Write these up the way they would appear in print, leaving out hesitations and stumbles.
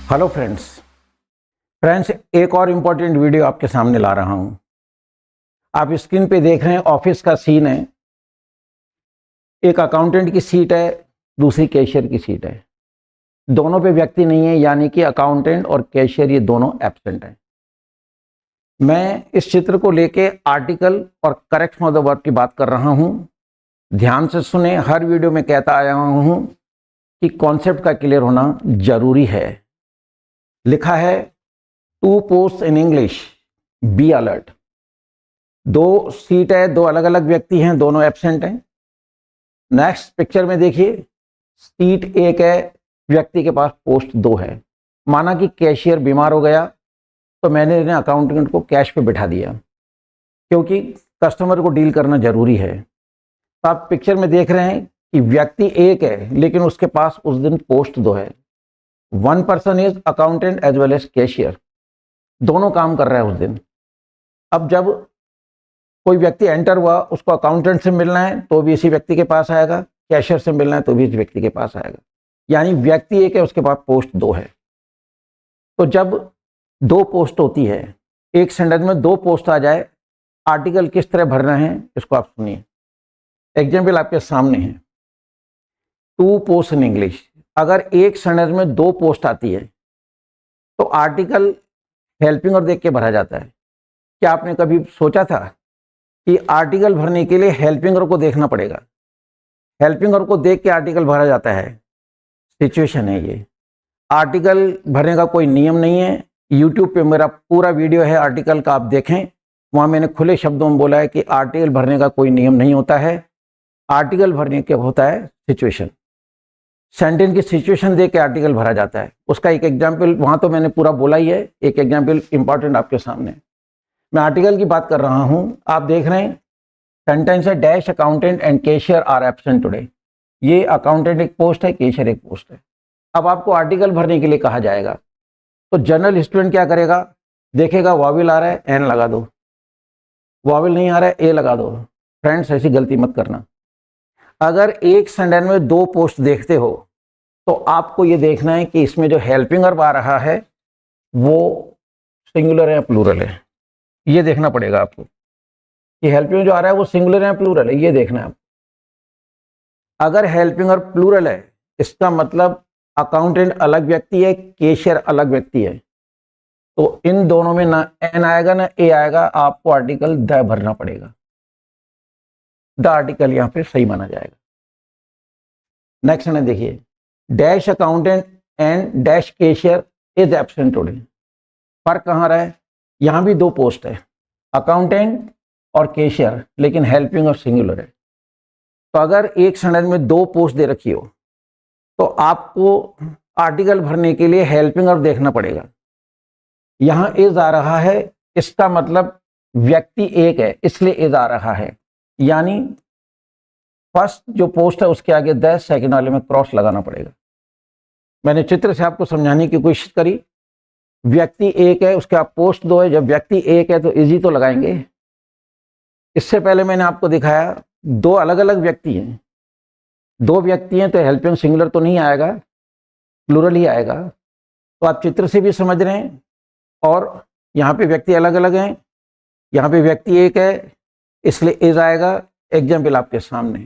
Hello friends एक और important video आपके सामने ला रहा हूं। आप स्क्रीन पे देख रहे हैं ऑफिस का सीन है। एक अकाउंटेंट की सीट है, दूसरी कैशियर की सीट है। दोनों पे व्यक्ति नहीं है, यानी कि अकाउंटेंट और कैशियर ये दोनों एब्सेंट हैं। मैं इस चित्र को लेके आर्टिकल और करेक्शन ऑफ द वर्ब की बात कर रहा हूं। ध्यान से सुने, हर वीडियो में कहता आया हूं कि कॉन्सेप्ट का क्लियर होना जरूरी है। लिखा है 2 post in English, be alert. 2 seat है, 2 अलग अलग व्यक्ति हैं, दोनों एब्सेंट हैं। नेक्स्ट पिक्चर में देखिए, सीट 1 है, व्यक्ति के पास पोस्ट 2 है। माना कि कैशियर बीमार हो गया तो मैंने इन्हें अकाउंटेंट को कैश पे बिठा दिया, क्योंकि कस्टमर को डील करना जरूरी है। तो आप पिक्चर में देख रहे हैं कि व्यक्ति 1 है, लेकिन उसके पास उस दिन पोस्ट 2 है। 1 person is accountant as well as cashier, दोनों काम कर रहे हैं उस दिन। अब जब कोई व्यक्ति एंटर हुआ, उसको अकाउंटेंट से मिलना है तो भी इसी व्यक्ति के पास आएगा, कैशियर से मिलना है तो भी इस व्यक्ति के पास आएगा। यानी व्यक्ति 1 है, उसके पास पोस्ट 2 है। तो जब 2 पोस्ट होती है, एक सेंटेंस में 2 पोस्ट आ जाए, आर्टिकल किस तरह भरना है इसको आप सुनिए। एग्जाम्पल आपके सामने है, 2 पोस्ट इन इंग्लिश। अगर एक सेंटेंस में 2 पोस्ट आती है तो आर्टिकल हेल्पिंग और देख के भरा जाता है। क्या आपने कभी सोचा था कि आर्टिकल भरने के लिए हेल्पिंग और को देखना पड़ेगा? हेल्पिंग और को देख के आर्टिकल भरा जाता है। सिचुएशन है ये। आर्टिकल भरने का कोई नियम नहीं है। यूट्यूब पे मेरा पूरा वीडियो है आर्टिकल का, आप देखें। वहाँ मैंने खुले शब्दों में बोला है कि आर्टिकल भरने का कोई नियम नहीं होता है। आर्टिकल भरने के होता है सिचुएशन। सेंटेंस की सिचुएशन देख के आर्टिकल भरा जाता है। उसका एक एग्जाम्पल वहाँ तो मैंने पूरा बोला ही है, एक एग्जाम्पल इंपॉर्टेंट आपके सामने। मैं आर्टिकल की बात कर रहा हूँ। आप देख रहे हैं सेंटेंस है, dash accountant and cashier are absent today. ये अकाउंटेंट एक पोस्ट है, कैशियर एक पोस्ट है। अब आपको आर्टिकल भरने के लिए कहा जाएगा तो जनरल स्टूडेंट क्या करेगा? देखेगा वॉवेल आ रहा है, एन लगा दो। वॉवेल नहीं आ रहा है, ए लगा दो। फ्रेंड्स, ऐसी गलती मत करना। अगर एक सेंटेंस में 2 पोस्ट देखते हो तो आपको ये देखना है कि इसमें जो हेल्पिंग वर्ब आ रहा है वो सिंगुलर है या प्लूरल है। ये देखना पड़ेगा आपको कि हेल्पिंग जो आ रहा है वो सिंगुलर है या प्लूरल है। ये देखना है आपको। अगर हेल्पिंग वर्ब प्लूरल है, इसका मतलब अकाउंटेंट अलग व्यक्ति है, कैशियर अलग व्यक्ति है। तो इन दोनों में ना एन आएगा ना ए आएगा, आपको आर्टिकल द भरना पड़ेगा। द आर्टिकल यहां पे सही माना जाएगा। नेक्स्ट है, देखिए, dash accountant and dash cashier is absent today. फर्क कहाँ रहा है? यहां भी 2 पोस्ट है, अकाउंटेंट और कैशियर, लेकिन हेल्पिंग और सिंगुलर है। तो अगर एक सेंटेंस में 2 पोस्ट दे रखी हो तो आपको आर्टिकल भरने के लिए हेल्पिंग और देखना पड़ेगा। यहां इज आ रहा है, इसका मतलब व्यक्ति 1 है, इसलिए इज आ रहा है। यानी फर्स्ट जो पोस्ट है उसके आगे 10, सेकंड वाले में क्रॉस लगाना पड़ेगा। मैंने चित्र से आपको समझाने की कोशिश करी। व्यक्ति 1 है, उसके आप पोस्ट 2 है। जब व्यक्ति 1 है तो इजी तो लगाएंगे। इससे पहले मैंने आपको दिखाया 2 अलग अलग व्यक्ति हैं। 2 व्यक्ति हैं तो हेल्पिंग सिंगुलर तो नहीं आएगा, प्लूरल ही आएगा। तो आप चित्र से भी समझ रहे हैं। और यहाँ पे व्यक्ति अलग अलग हैं, यहाँ पे व्यक्ति 1 है, इसलिए इज आएगा। एग्जाम्पल आपके सामने।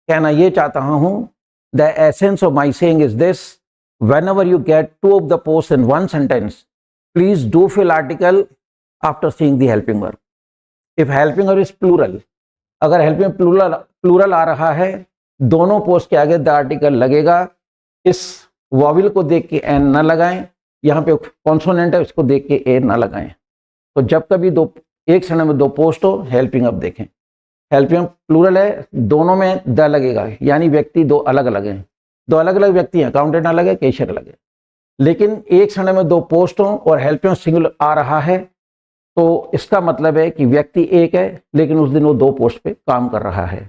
कहना ये चाहता हूं, the essence of my saying is this, whenever you get 2 of the posts in one sentence, please do fill article after seeing the helping verb. If helping verb is plural, अगर helping plural आ रहा है, दोनों post के आगे the article लगेगा। इस vowel को देख के एन ना लगाएं, यहाँ पे कॉन्सोनेंट है उसको देख के ए ना लगाएं। तो जब कभी एक सेंटेंस में 2 पोस्ट हो, हेल्पिंग वर्ब देखें। हेल्पिंग प्लूरल है, दोनों में द लगेगा, यानी व्यक्ति 2 अलग अलग हैं। 2 अलग अलग व्यक्ति हैं, अकाउंटेंट अलग है, कैशियर अलग है। लेकिन एक सेंटेंस में 2 पोस्ट हों और हेल्पिंग सिंगुलर आ रहा है तो इसका मतलब है कि व्यक्ति 1 है, लेकिन उस दिन वो 2 पोस्ट पे काम कर रहा है।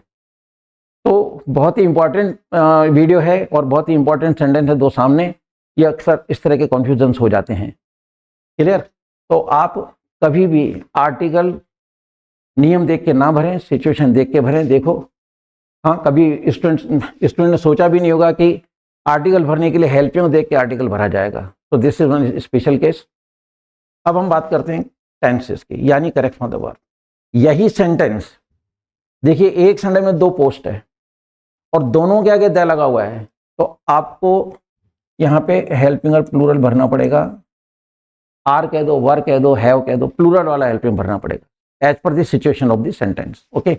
तो बहुत ही इंपॉर्टेंट वीडियो है और बहुत ही इंपॉर्टेंट सेंटेंस है 2 सामने। ये अक्सर इस तरह के कन्फ्यूजन्स हो जाते हैं। क्लियर? तो आप कभी भी आर्टिकल नियम देख के ना भरें, सिचुएशन देख के भरें। देखो, हाँ, कभी स्टूडेंट ने सोचा भी नहीं होगा कि आर्टिकल भरने के लिए हेल्पिंग देख के आर्टिकल भरा जाएगा। तो this is one special case. अब हम बात करते हैं टेंसेस की, यानी करेक्ट फॉर द वर्ब। यही सेंटेंस देखिए, एक सेंटेंस में 2 पोस्ट है और दोनों के आगे द लगा हुआ है, तो आपको यहाँ पे हेल्पिंग और प्लूरल भरना पड़ेगा। आर कह दो, वर कह दो, हैव कह दो, प्लूरल वाला हेल्पिंग भरना पड़ेगा as per the situation of the sentence. Okay,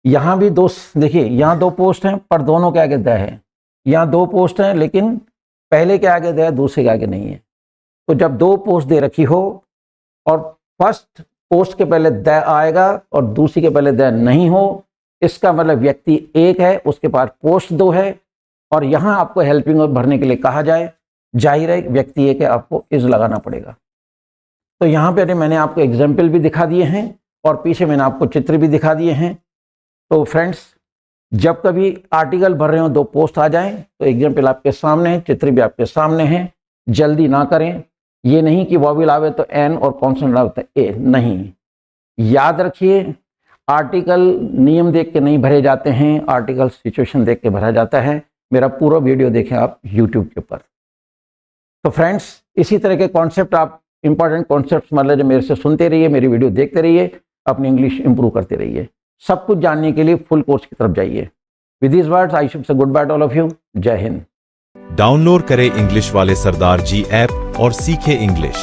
यहां भी 2, देखिए यहां 2 पोस्ट हैं पर दोनों के आगे द है। यहां 2 पोस्ट हैं लेकिन पहले के आगे द है, दूसरे के आगे नहीं है। तो जब 2 पोस्ट दे रखी हो और फर्स्ट पोस्ट के पहले द आएगा और दूसरी के पहले द नहीं हो, इसका मतलब व्यक्ति एक है, उसके पास पोस्ट 2 है और यहां आपको हेल्पिंग वर्ब भरने के लिए कहा जाए, जाहिर है व्यक्ति एक है, आपको इज लगाना पड़ेगा। तो यहां पे मैंने आपको एग्जाम्पल भी दिखा दिए हैं और पीछे मैंने आपको चित्र भी दिखा दिए हैं। तो फ्रेंड्स, जब कभी आर्टिकल भर रहे हो 2 पोस्ट आ जाएं तो एग्जाम्पल आपके सामने है, चित्र भी आपके सामने है। जल्दी ना करें, ये नहीं कि वॉवेल आवे तो एन और कॉन्सोनेंट आवे तो ए, नहीं। याद रखिए, आर्टिकल नियम देख के नहीं भरे जाते हैं, आर्टिकल सिचुएशन देख के भरा जाता है। मेरा पूरा वीडियो देखें आप यूट्यूब के ऊपर। तो फ्रेंड्स, इसी तरह के कॉन्सेप्ट आप इंपॉर्टेंट कॉन्सेप्ट मतलब जो मेरे से सुनते रहिए, मेरी वीडियो देखते रहिए, अपनी इंग्लिश इंप्रूव करते रहिए। सब कुछ जानने के लिए फुल कोर्स की तरफ जाइए। With this words I should say good by two all of you. जय हिंद। डाउनलोड करें इंग्लिश वाले सरदार जी ऐप और सीखें इंग्लिश।